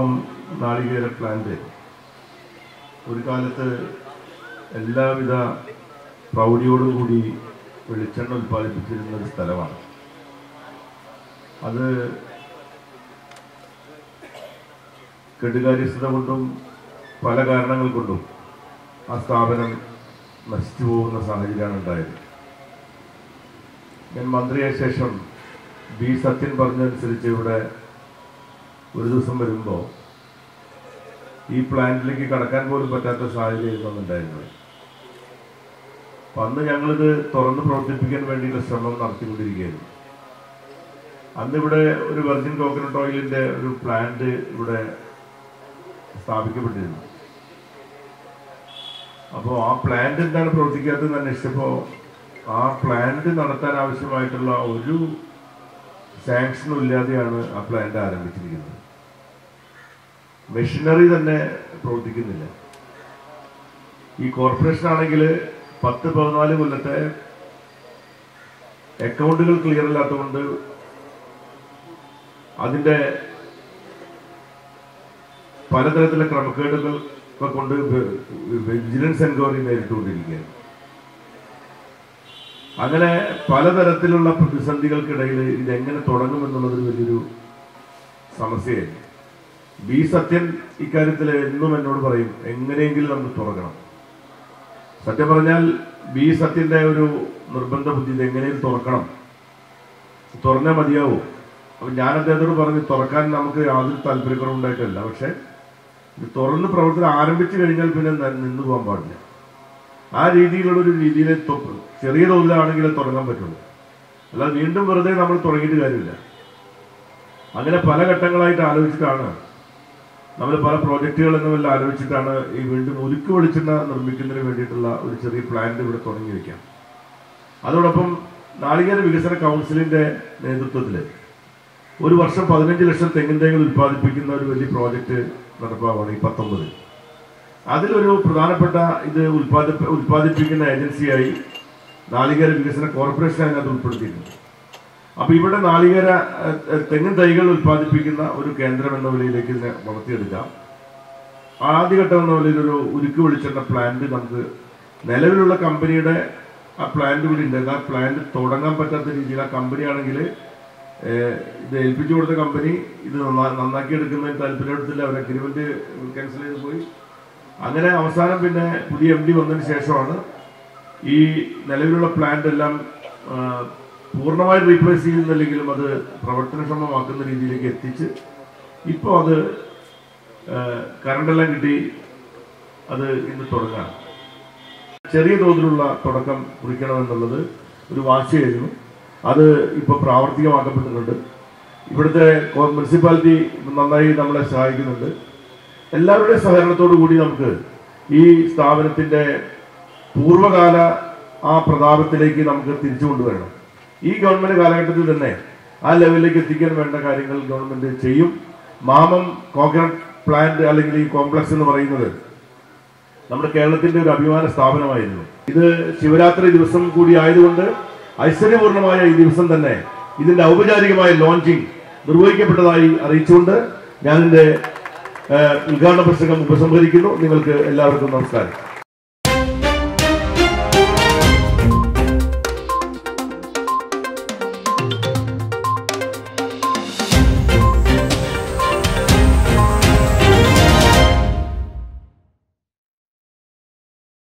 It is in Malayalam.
മാമം നാളികേര പ്ലാന്റ് ഒരു കാലത്ത് എല്ലാവിധ പ്രൗഢിയോടുകൂടി വെളിച്ചെണ്ണ ഉൽപ്പാദിപ്പിച്ചിരുന്ന ഒരു സ്ഥലമാണ്. അത് കെടുകാര്യസ്ഥത കൊണ്ടും പല കാരണങ്ങൾ കൊണ്ടും ആ സ്ഥാപനം നശിച്ചു പോകുന്ന സാഹചര്യമാണ് ഉണ്ടായത്. ഞാൻ മന്ത്രിയായ ശേഷം ബി സത്യൻ പറഞ്ഞതനുസരിച്ച് ഇവിടെ ഒരു ദിവസം വരുമ്പോൾ ഈ പ്ലാന്റിലേക്ക് കടക്കാൻ പോലും പറ്റാത്ത സാഹചര്യമായിരുന്നു ഉണ്ടായിരുന്നത്. അപ്പം അന്ന് ഞങ്ങളിത് തുറന്ന് പ്രവർത്തിപ്പിക്കാൻ വേണ്ടിയുള്ള ശ്രമം നടത്തിക്കൊണ്ടിരിക്കുകയായിരുന്നു. അന്നിവിടെ ഒരു വെർജിൻ കോക്കനട്ട് ഓയിലിൻ്റെ ഒരു പ്ലാന്റ് ഇവിടെ സ്ഥാപിക്കപ്പെട്ടിരുന്നു. അപ്പോൾ ആ പ്ലാന്റ് എന്താണ് പ്രവർത്തിക്കാത്തതെന്ന് അന്വേഷിച്ചപ്പോൾ ആ പ്ലാന്റ് നടത്താൻ ആവശ്യമായിട്ടുള്ള ഒരു സാങ്ഷനും ഇല്ലാതെയാണ് ആ പ്ലാന്റ് ആരംഭിച്ചിരിക്കുന്നത്. മെഷീനറി തന്നെ പ്രവർത്തിക്കുന്നില്ല. ഈ കോർപ്പറേഷൻ ആണെങ്കിൽ 10-14 കൊല്ലത്തെ അക്കൗണ്ടുകൾ ക്ലിയർ അല്ലാത്തതുകൊണ്ട് അതിൻ്റെ പലതരത്തിലുള്ള ക്രമക്കേടുകൾ കൊണ്ട് വിജിലൻസ് എൻക്വയറി നേരിട്ടുകൊണ്ടിരിക്കുകയാണ്. അങ്ങനെ പലതരത്തിലുള്ള പ്രതിസന്ധികൾക്കിടയിൽ ഇതെങ്ങനെ തുടങ്ങുമെന്നുള്ളതൊരു വലിയൊരു സമസ്യയായിരുന്നു. ബി സത്യൻ ഇക്കാര്യത്തിൽ എന്നും എന്നോട് പറയും, എങ്ങനെയെങ്കിലും നമുക്ക് തുറക്കണം. സത്യം പറഞ്ഞാൽ ബി സത്യൻ്റെ ഒരു നിർബന്ധ ബുദ്ധി ഇതെങ്ങനെയും തുറക്കണം, തുറന്നേ മതിയാവൂ. അപ്പം ഞാൻ അദ്ദേഹത്തോട് പറഞ്ഞു, തുറക്കാൻ നമുക്ക് യാതൊരു താല്പര്യക്കുറവുണ്ടായിട്ടല്ല, പക്ഷെ ഇത് തുറന്ന് പ്രവർത്തനം ആരംഭിച്ചു കഴിഞ്ഞാൽ പിന്നെ നിന്നു പോകാൻ പാടില്ല. ആ രീതിയിലുള്ളൊരു രീതിയിൽ ചെറിയ തോതിലാണെങ്കിലേ തുടങ്ങാൻ പറ്റുള്ളൂ, അല്ലാതെ വീണ്ടും വെറുതെ നമ്മൾ തുടങ്ങിയിട്ട് കാര്യമില്ല. അങ്ങനെ പല ഘട്ടങ്ങളായിട്ട് ആലോചിച്ചിട്ടാണ് നമ്മൾ പല പ്രോജക്റ്റുകൾ എന്നുമെല്ലാം ആലോചിച്ചിട്ടാണ് ഈ വീണ്ടും ഉരുക്ക് വെളിച്ചെണ്ണ നിർമ്മിക്കുന്നതിന് വേണ്ടിയിട്ടുള്ള ഒരു ചെറിയ പ്ലാന്റ് ഇവിടെ തുടങ്ങി വയ്ക്കാം. അതോടൊപ്പം നാളികേര വികസന കൗൺസിലിൻ്റെ നേതൃത്വത്തിൽ ഒരു വർഷം 15 ലക്ഷം തെങ്ങിൻ തൈകൾ ഉൽപ്പാദിപ്പിക്കുന്ന ഒരു വലിയ പ്രോജക്റ്റ് നടപ്പാവാണ് ഈ 19. അതിലൊരു പ്രധാനപ്പെട്ട ഇത് ഉൽപ്പാദിപ്പിക്കുന്ന ഏജൻസിയായി നാളികേര വികസന കോർപ്പറേഷൻ അതിനകത്ത് ഉൾപ്പെടുത്തിയിട്ടുണ്ട്. അപ്പോൾ ഇവിടെ നാളികേര തെങ്ങിൻ തൈകൾ ഉൽപ്പാദിപ്പിക്കുന്ന ഒരു കേന്ദ്രം എന്ന നിലയിലേക്ക് ഇതിനെ വളർത്തിയെടുക്കാം. ആദ്യഘട്ടം എന്ന നിലയിലൊരു ഉരുക്ക് വെളിച്ചെണ്ണ പ്ലാന്റ് നമുക്ക് നിലവിലുള്ള കമ്പനിയുടെ ആ പ്ലാന്റ് കൂടി ഉണ്ട്. ആ പ്ലാന്റ് തുടങ്ങാൻ പറ്റാത്ത രീതിയിൽ ആ കമ്പനിയാണെങ്കിൽ ഇത് ഏൽപ്പിച്ചു കൊടുത്ത കമ്പനി ഇത് നന്നാക്കി എടുക്കുന്നതിന് താല്പര്യപ്പെടുത്തില്ല. അവർ അഗ്രിമെന്റ് ക്യാൻസൽ ചെയ്ത് പോയി. അങ്ങനെ അവസാനം പിന്നെ പുതിയ MD വന്നതിന് ശേഷമാണ് ഈ നിലവിലുള്ള പ്ലാന്റ് എല്ലാം പൂർണ്ണമായി റീപ്ലേസ് ചെയ്യുന്നില്ലെങ്കിലും അത് പ്രവർത്തനക്ഷമമാക്കുന്ന രീതിയിലേക്ക് എത്തിച്ച് ഇപ്പോൾ അത് കറണ്ടെല്ലാം കിട്ടി അത് ഇന്ന് തുടങ്ങാം. ചെറിയ തോതിലുള്ള തുടക്കം കുറിക്കണമെന്നുള്ളത് ഒരു വാശിയായിരുന്നു. അത് ഇപ്പോൾ പ്രാവർത്തികമാക്കപ്പെട്ടിട്ടുണ്ട്. ഇവിടുത്തെ മുനിസിപ്പാലിറ്റി നന്നായി നമ്മളെ സഹായിക്കുന്നുണ്ട്. എല്ലാവരുടെയും സഹകരണത്തോടു കൂടി നമുക്ക് ഈ സ്ഥാപനത്തിൻ്റെ പൂർവ്വകാല ആ പ്രതാപത്തിലേക്ക് നമുക്ക് തിരിച്ചു കൊണ്ടുവരണം. ഈ ഗവൺമെൻറ് കാലഘട്ടത്തിൽ തന്നെ ആ ലെവലിലേക്ക് എത്തിക്കാൻ വേണ്ട കാര്യങ്ങൾ ഗവൺമെൻറ് ചെയ്യും. മാമം കോക്കനട്ട് പ്ലാന്റ് അല്ലെങ്കിൽ ഈ കോംപ്ലക്സ് എന്ന് പറയുന്നത് നമ്മുടെ കേരളത്തിൻ്റെ ഒരു അഭിമാന സ്ഥാപനമായിരുന്നു. ഇത് ശിവരാത്രി ദിവസം കൂടി ആയതുകൊണ്ട് ഐശ്വര്യപൂർണമായ ഈ ദിവസം തന്നെ ഇതിൻ്റെ ഔപചാരികമായ ലോഞ്ചിങ് നിർവഹിക്കപ്പെട്ടതായി അറിയിച്ചുകൊണ്ട് ഞാൻ എൻ്റെ ഉദ്ഘാടന പ്രസംഗം ഉപസംഹരിക്കുന്നു. നിങ്ങൾക്ക് എല്ലാവർക്കും നമസ്കാരം.